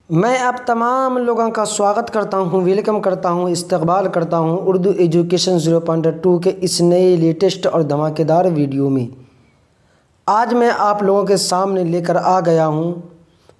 میں اب تمام لوگوں کا سواگت کرتا ہوں، ویلکم کرتا ہوں، استقبال کرتا ہوں اردو ایجوکیشن 0.2 کے اس نئے لیٹسٹ اور دھماکے دار ویڈیو میں۔ آج میں آپ لوگوں کے سامنے لے کر آ گیا ہوں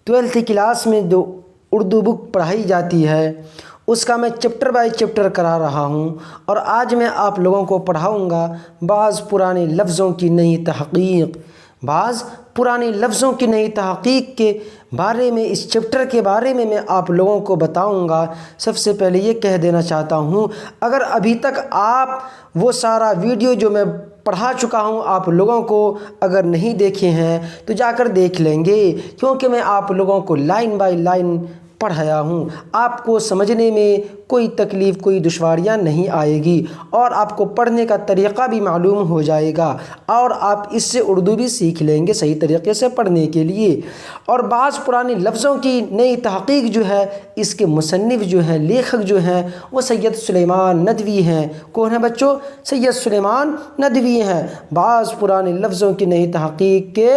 12th کلاس میں جو اردو بک پڑھائی جاتی ہے اس کا میں چیپٹر بائی چیپٹر کرا رہا ہوں، اور آج میں آپ لوگوں کو پڑھاؤں گا بعض پرانے لفظوں کی نئی تحقیق۔ بعض پرانے لفظوں کی نئی تحقیق کے بارے میں، اس چیپٹر کے بارے میں آپ لوگوں کو بتاؤں گا۔ سب سے پہلے یہ کہہ دینا چاہتا ہوں، اگر ابھی تک آپ وہ سارا ویڈیو جو میں پڑھا چکا ہوں آپ لوگوں کو اگر نہیں دیکھے ہیں تو جا کر دیکھ لیں گے، کیونکہ میں آپ لوگوں کو لائن بائی لائن پڑھایا ہوں۔ آپ کو سمجھنے میں کوئی تکلیف، کوئی دشواریاں نہیں آئے گی، اور آپ کو پڑھنے کا طریقہ بھی معلوم ہو جائے گا، اور آپ اس سے اردو بھی سیکھ لیں گے صحیح طریقے سے پڑھنے کے لیے۔ اور بعض پرانے لفظوں کی نئی تحقیق جو ہے، اس کے مصنف جو ہیں، لیکھک جو ہیں، وہ سید سلیمان ندوی ہیں۔ کون ہیں بچوں؟ سید سلیمان ندوی ہیں۔ بعض پرانے لفظوں کی نئی تحقیق کے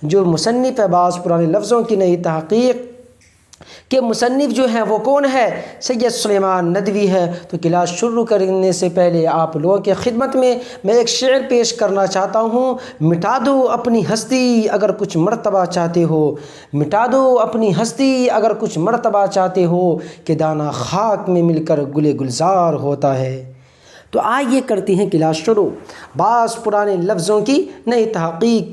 جو مصنف ہے، بعض پرانے لفظوں کی نئی تحقیق کہ مصنف جو ہیں وہ کون ہے؟ سید سلیمان ندوی ہے۔ تو کلاس شروع کرنے سے پہلے آپ لوگوں کے خدمت میں ایک شعر پیش کرنا چاہتا ہوں۔ مٹا دو اپنی ہستی اگر کچھ مرتبہ چاہتے ہو، مٹا دو اپنی ہستی اگر کچھ مرتبہ چاہتے ہو، کہ دانہ خاک میں مل کر گل گلزار ہوتا ہے۔ تو آئیے کرتے ہیں کلاس شروع۔ بعض پرانے لفظوں کی نئی تحقیق۔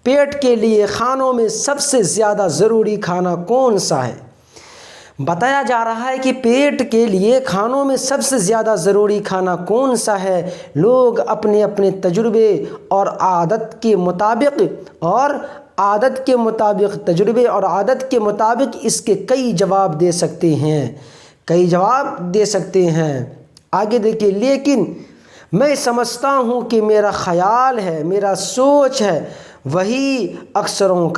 پیٹ کے لیے کھانوں میں سب سے زیادہ ضروری کھانا کون سا ہے؟ بتایا جا رہا ہے کہ پیٹ کے لیے کھانوں میں سب سے زیادہ ضروری کھانا کون سا ہے؟ لوگ اپنے اپنے تجربے اور عادت کے مطابق تجربے اور عادت کے مطابق اس کے کئی جواب دے سکتے ہیں۔ آگے دیکھیے، لیکن میں سمجھتا ہوں کہ میرا خیال ہے، میرا سوچ ہے، وہی اکثروں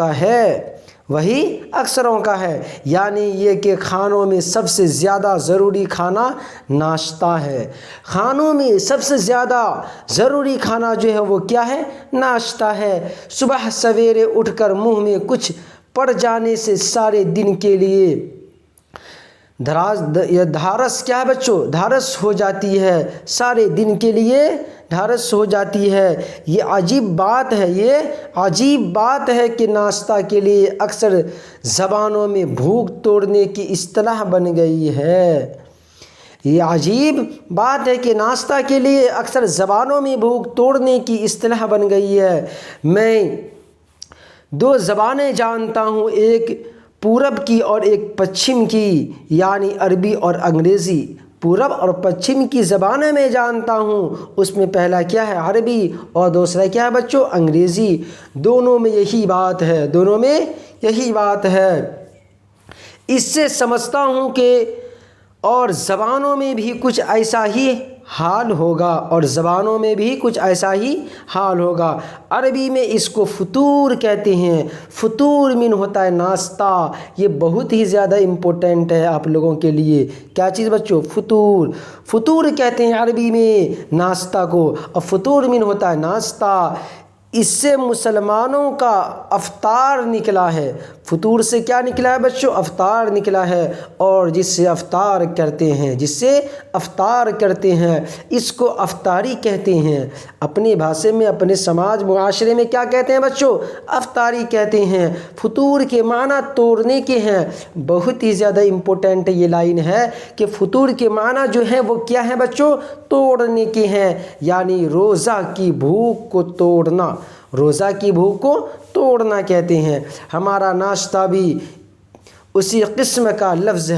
کا ہے، یعنی یہ کہ کھانوں میں سب سے زیادہ ضروری کھانا ناشتہ ہے۔ کھانوں میں سب سے زیادہ ضروری کھانا جو ہے وہ کیا ہے؟ ناشتہ ہے۔ صبح سویرے اٹھ کر منہ میں کچھ پڑ جانے سے سارے دن کے لیے دھارس کیا ہے بچوں؟ دھارس ہو جاتی ہے، سارے دن کے لیے دھارس ہو جاتی ہے۔ یہ عجیب بات ہے کہ ناشتہ کے لیے اکثر زبانوں میں بھوک توڑنے کی اصطلاح بن گئی ہے۔ یہ عجیب بات ہے کہ ناشتہ کے لیے اکثر زبانوں میں بھوک توڑنے کی اصطلاح بن گئی ہے۔ میں 2 زبانیں جانتا ہوں، ایک پورب کی اور ایک پچھم کی، یعنی عربی اور انگریزی۔ پورب اور پچھم کی زبانیں میں جانتا ہوں، اس میں پہلا کیا ہے؟ عربی، اور دوسرا کیا ہے بچوں؟ انگریزی۔ دونوں میں یہی بات ہے۔ اس سے سمجھتا ہوں کہ اور زبانوں میں بھی کچھ ایسا ہی حال ہوگا۔ عربی میں اس کو فطور کہتے ہیں۔ فطور من ہوتا ہے ناشتہ۔ یہ بہت ہی زیادہ امپورٹنٹ ہے آپ لوگوں کے لیے۔ کیا چیز بچوں؟ فطور کہتے ہیں عربی میں ناشتہ کو، اور فطور من ہوتا ہے ناشتہ۔ اس سے مسلمانوں کا افطار نکلا ہے۔ فطور سے کیا نکلا ہے بچوں؟ افطار نکلا ہے، اور جس سے افطار کرتے ہیں اس کو افطاری کہتے ہیں۔ اپنی بھاشا میں، اپنے سماج معاشرے میں کیا کہتے ہیں بچوں؟ افطاری کہتے ہیں۔ فطور کے معنی توڑنے کے ہیں۔ بہت ہی زیادہ امپورٹنٹ یہ لائن ہے کہ فطور کے معنی جو ہیں وہ کیا ہیں بچوں؟ توڑنے کے ہیں، یعنی روزہ کی بھوک کو توڑنا کہتے ہیں۔ ہمارا ناشتہ بھی اسی قسم کا لفظ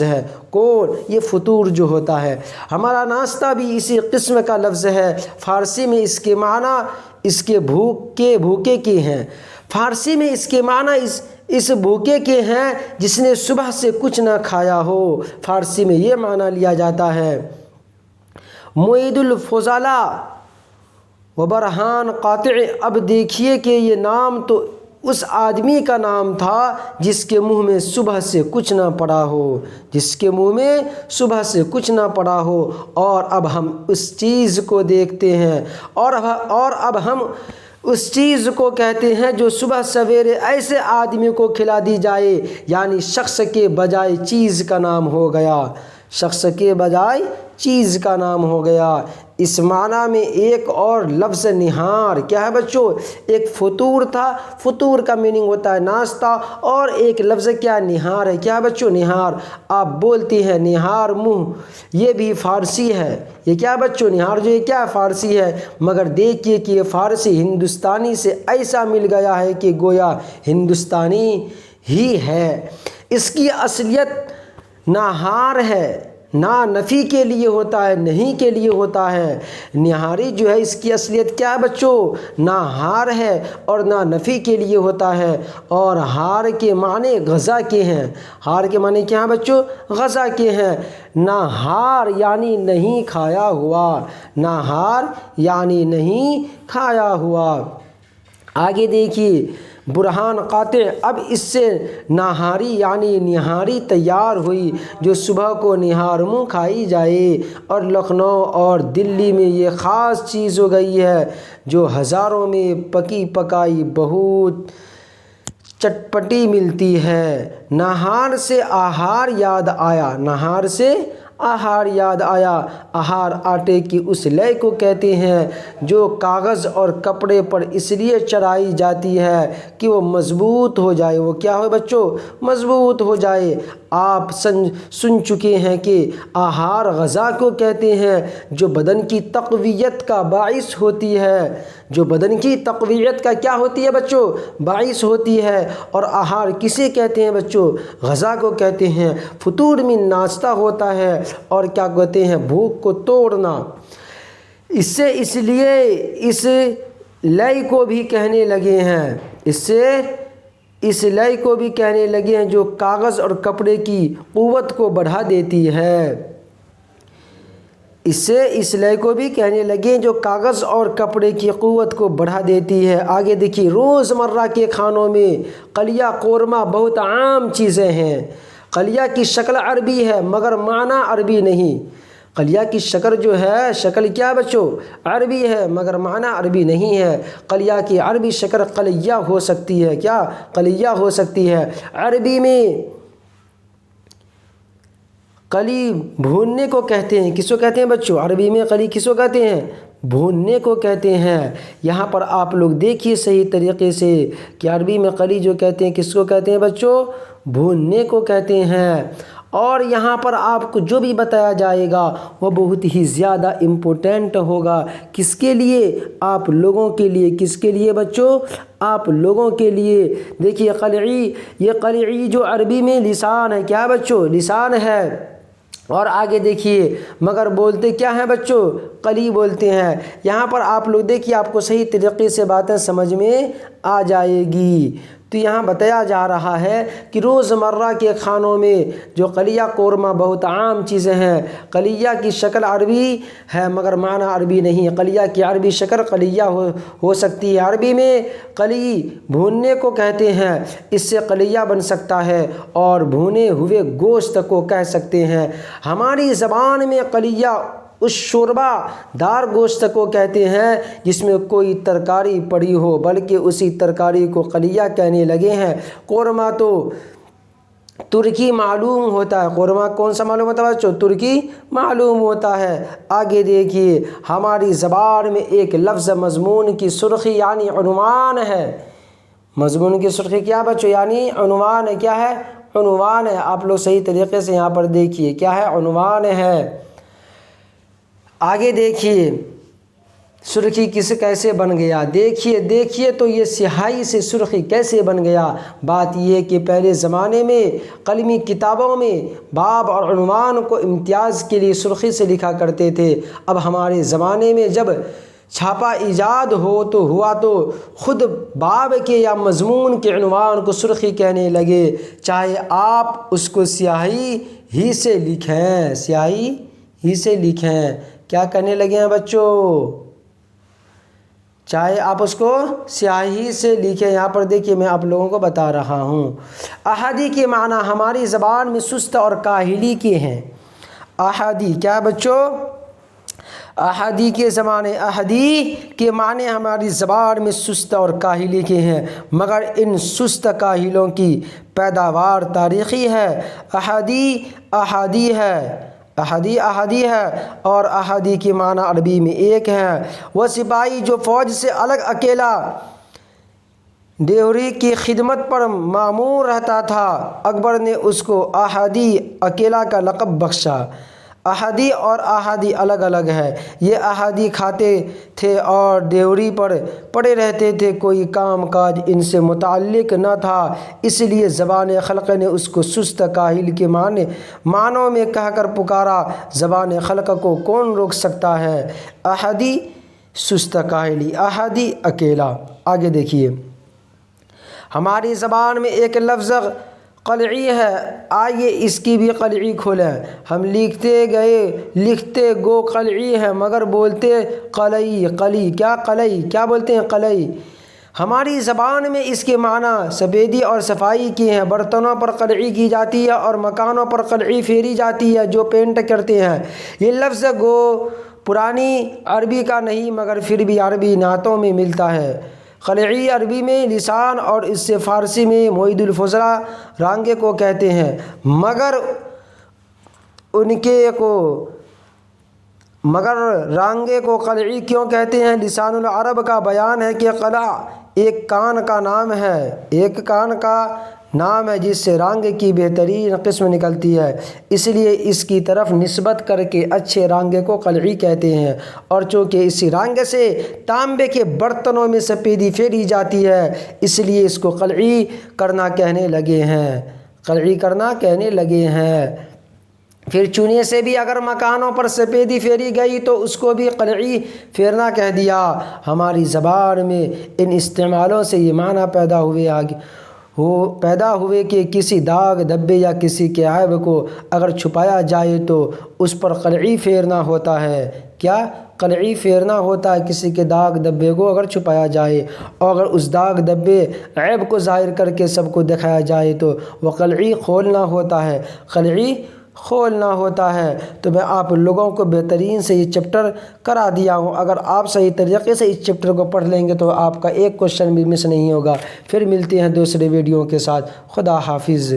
ہے۔ کون؟ یہ فطور جو ہوتا ہے، ہمارا ناشتہ بھی اسی قسم کا لفظ ہے۔ فارسی میں اس کے معنی اس کے بھوکے کے ہیں۔ فارسی میں اس کے معنی اس بھوکے کے ہیں جس نے صبح سے کچھ نہ کھایا ہو۔ فارسی میں یہ معنی لیا جاتا ہے۔ معید الفضلاء و برہان قاطع۔ اب دیکھیے کہ یہ نام تو اس آدمی کا نام تھا جس کے منہ میں صبح سے کچھ نہ پڑا ہو، اور اب ہم اس چیز کو دیکھتے ہیں، اور اب ہم اس چیز کو کہتے ہیں جو صبح سویرے ایسے آدمی کو کھلا دی جائے، یعنی شخص کے بجائے چیز کا نام ہو گیا، شخص کے بجائے چیز کا نام ہو گیا۔ اس معنی میں ایک اور لفظ نہار کیا ہے بچوں؟ ایک فطور تھا، فطور کا میننگ ہوتا ہے ناشتہ، اور ایک لفظ کیا نہار ہے، کیا بچوں؟ نہار۔ آپ بولتے ہیں نہار منہ، یہ بھی فارسی ہے، یہ کیا بچوں؟ نہار جو یہ کیا فارسی ہے، مگر دیکھیے کہ یہ فارسی ہندوستانی سے ایسا مل گیا ہے کہ گویا ہندوستانی ہی ہے۔ اس کی اصلیت نہار ہے، نہ نفی کے لیے ہوتا ہے، نہیں کے لیے ہوتا ہے۔ نہاری جو ہے اس کی اصلیت کیا ہے بچوں؟ نہ ہار ہے اور نہ نفی کے لیے ہوتا ہے، اور ہار کے معنی غذا کے ہیں۔ ہار کے معنی کیا ہیں بچوں؟ غذا کے ہیں۔ نہار یعنی نہیں کھایا ہوا، نہار یعنی نہیں کھایا ہوا۔ آگے دیکھیے برہان قاطع، اب اس سے نہاری یعنی نہاری تیار ہوئی جو صبح کو نہار منہ کھائی جائے، اور لکھنؤ اور دلی میں یہ خاص چیز ہو گئی ہے جو ہزاروں میں پکی پکائی بہت چٹپٹی ملتی ہے۔ نہار سے آہار یاد آیا، نہار سے آہار یاد آیا۔ آہار آٹے کی اس لے کو کہتے ہیں جو کاغذ اور کپڑے پر اس لیے چڑھائی جاتی ہے کہ وہ مضبوط ہو جائے۔ وہ کیا ہو بچوں؟ مضبوط ہو جائے۔ آپ سن چکے ہیں کہ آہار غذا کو کہتے ہیں جو بدن کی تقویت کا باعث ہوتی ہے، جو بدن کی تقویت کا کیا ہوتی ہے بچوں؟ باعث ہوتی ہے۔ اور آہار کسے کہتے ہیں بچوں؟ غذا کو کہتے ہیں۔ فطور میں ناشتہ ہوتا ہے، اور کیا کہتے ہیں؟ بھوک کو توڑنا۔ اس لیے اس لے کو بھی کہنے لگے ہیں، اس لے کو بھی کہنے لگے ہیں جو کاغذ اور کپڑے کی قوت کو بڑھا دیتی ہے۔ اس لے کو بھی کہنے لگے جو کاغذ اور کپڑے کی قوت کو بڑھا دیتی ہے۔ آگے دیکھیے روزمرہ کے کھانوں میں قلیہ قورمہ بہت عام چیزیں ہیں۔ قلیہ کی شکل عربی ہے مگر معنی عربی نہیں۔ قلیہ کی شکل جو ہے، شکل کیا بچوں؟ عربی ہے مگر معنی عربی نہیں ہے۔ قلیہ کی عربی شکل قلیہ ہو سکتی ہے، کیا؟ قلیہ ہو سکتی ہے۔ عربی میں قلی بھوننے کو کہتے ہیں، کس کو کہتے ہیں بچوں؟ عربی میں قلی کس کو کہتے ہیں؟ بھوننے کو کہتے ہیں۔ یہاں پر آپ لوگ دیکھیے صحیح طریقے سے کہ عربی میں قلی جو کہتے ہیں کس کو کہتے ہیں بچوں؟ بھوننے کو کہتے ہیں۔ اور یہاں پر آپ کو جو بھی بتایا جائے گا وہ بہت ہی زیادہ امپورٹنٹ ہوگا۔ کس کے لیے؟ آپ لوگوں کے لیے۔ کس کے لیے بچوں؟ آپ لوگوں کے لیے۔ دیکھیے قلعی، یہ قلعی جو عربی میں لسان ہے، کیا بچوں؟ لسان ہے۔ اور آگے دیکھیے مگر بولتے کیا ہیں بچوں؟ قلی بولتے ہیں۔ یہاں پر آپ لوگ دیکھیے، آپ کو صحیح طریقے سے باتیں سمجھ میں آ جائے گی۔ تو یہاں بتایا جا رہا ہے کہ روزمرہ کے کھانوں میں جو قلیہ قورمہ بہت عام چیزیں ہیں۔ قلیہ کی شکل عربی ہے مگر معنی عربی نہیں۔ قلیہ کی عربی شکل قلیہ ہو سکتی ہے۔ عربی میں قلی بھوننے کو کہتے ہیں، اس سے قلیہ بن سکتا ہے، اور بھونے ہوئے گوشت کو کہہ سکتے ہیں۔ ہماری زبان میں قلیہ اس شوربہ دار گوشت کو کہتے ہیں جس میں کوئی ترکاری پڑی ہو، بلکہ اسی ترکاری کو قلیہ کہنے لگے ہیں۔ قورمہ تو ترکی معلوم ہوتا ہے۔ قورمہ کون سا معلوم ہوتا ہے بچوں؟ ترکی معلوم ہوتا ہے۔ آگے دیکھیے ہماری زبان میں ایک لفظ مضمون کی سرخی یعنی عنوان ہے۔ مضمون کی سرخی کیا بچوں؟ یعنی عنوان ہے۔ کیا ہے؟ عنوان ہے۔ آپ لوگ صحیح طریقے سے یہاں پر دیکھیے کیا ہے؟ عنوان ہے۔ آگے دیکھیے سرخی کیسے بن گیا؟ دیکھیے تو یہ سیاہی سے سرخی کیسے بن گیا؟ بات یہ کہ پہلے زمانے میں قلمی کتابوں میں باب اور عنوان کو امتیاز کے لیے سرخی سے لکھا کرتے تھے۔ اب ہمارے زمانے میں جب چھاپا ایجاد ہوا تو خود باب کے یا مضمون کے عنوان کو سرخی کہنے لگے، چاہے آپ اس کو سیاہی ہی سے لکھیں، سیاہی ہی سے لکھیں۔ کیا کہنے لگے ہیں بچوں؟ چاہے آپ اس کو سیاہی سے لکھیں۔ یہاں پر دیکھیے میں آپ لوگوں کو بتا رہا ہوں۔ احادی کے معنی ہماری زبان میں سست اور کاہلی کے ہیں۔ احادی کیا بچوں؟ احادی کے زمانے، احادی کے معنی ہماری زبان میں سست اور کاہلی کے ہیں، مگر ان سست کاہلوں کی پیداوار تاریخی ہے۔ احادی ہے اور احادی کے معنی عربی میں ایک ہے۔ وہ سپاہی جو فوج سے الگ اکیلا ڈیوری کی خدمت پر مامور رہتا تھا، اکبر نے اس کو احادی اکیلا کا لقب بخشا۔ احادی اور احادی الگ الگ ہے۔ یہ احادی کھاتے تھے اور ڈیوری پر پڑے رہتے تھے، کوئی کام کاج ان سے متعلق نہ تھا، اس لیے زبان خلق نے اس کو سست کاہل کے معنوں میں کہہ کر پکارا۔ زبان خلق کو کون روک سکتا ہے؟ احادی سست کاہلی، احادی اکیلا۔ آگے دیکھیے، ہماری زبان میں ایک لفظ قلعی ہے، آئیے اس کی بھی قلعی کھولیں۔ ہم لکھتے گو قلعی ہیں مگر بولتے قلعی۔ کیا بولتے ہیں؟ قلعی۔ ہماری زبان میں اس کے معنی سفیدی اور صفائی کی ہیں۔ برتنوں پر قلعی کی جاتی ہے اور مکانوں پر قلعی پھیری جاتی ہے جو پینٹ کرتے ہیں۔ یہ لفظ گو پرانی عربی کا نہیں مگر پھر بھی عربی نعتوں میں ملتا ہے۔ قلعی عربی میں لسان اور اس سے فارسی میں معید الفضلہ رانگے کو کہتے ہیں، مگر رانگے کو قلعی کیوں کہتے ہیں؟ لسان العرب کا بیان ہے کہ قلع ایک کان کا نام ہے جس سے رانگے کی بہترین قسم نکلتی ہے، اس لیے اس کی طرف نسبت کر کے اچھے رانگے کو قلعی کہتے ہیں۔ اور چونکہ اسی رانگے سے تانبے کے برتنوں میں سفیدی پھیری جاتی ہے، اس لیے اس کو قلعی کرنا کہنے لگے ہیں۔ پھر چونے سے بھی اگر مکانوں پر سفیدی پھیری گئی تو اس کو بھی قلعی پھیرنا کہہ دیا۔ ہماری زبان میں ان استعمالوں سے یہ معنی پیدا ہوئے کہ کسی داغ دھبے یا کسی کے عیب کو اگر چھپایا جائے تو اس پر قلعی پھیرنا ہوتا ہے۔ کیا؟ قلعی پھیرنا ہوتا ہے کسی کے داغ دھبے کو اگر چھپایا جائے، اور اگر اس داغ دھبے عیب کو ظاہر کر کے سب کو دکھایا جائے تو وہ قلعی کھولنا ہوتا ہے۔ تو میں آپ لوگوں کو بہترین سے یہ چیپٹر کرا دیا ہوں، اگر آپ صحیح طریقے سے اس چیپٹر کو پڑھ لیں گے تو آپ کا ایک کوشچن بھی مس نہیں ہوگا۔ پھر ملتے ہیں دوسرے ویڈیو کے ساتھ۔ خدا حافظ۔